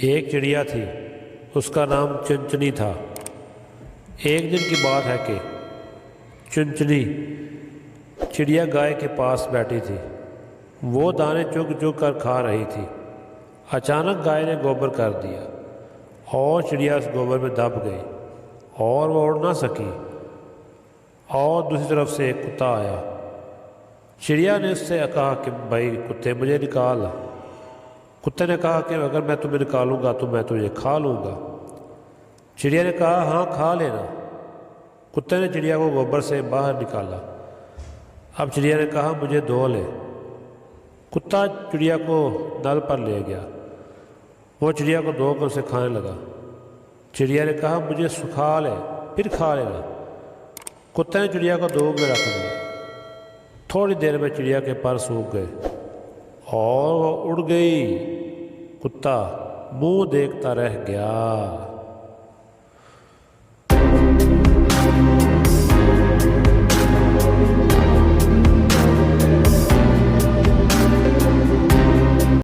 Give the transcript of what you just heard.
एक चिड़िया थी, उसका नाम चुनचुनी था। एक दिन की बात है कि चुनचुनी चिड़िया गाय के पास बैठी थी। वो दाने चुग चुग कर खा रही थी। अचानक गाय ने गोबर कर दिया और चिड़िया उस गोबर में दब गई और वो उड़ ना सकी। और दूसरी तरफ से एक कुत्ता आया। चिड़िया ने उससे कहा कि भाई कुत्ते, मुझे निकाल। कुत्ते ने कहा कि अगर मैं तुम्हें निकालूंगा तो मैं तुझे खा लूँगा। चिड़िया ने कहा हाँ, खा लेना। कुत्ते ने चिड़िया को गोबर से बाहर निकाला। अब चिड़िया ने कहा मुझे धो ले। कुत्ता चिड़िया को नल पर ले गया। वो चिड़िया को धोकर उसे खाने लगा। चिड़िया ने कहा मुझे सुखा ले, फिर खा लेना। कुत्ते ने चिड़िया को धूप में रख दिया। थोड़ी देर में चिड़िया के पर सूख गए और वो उड़ गई। कुत्ता मुंह देखता रह गया।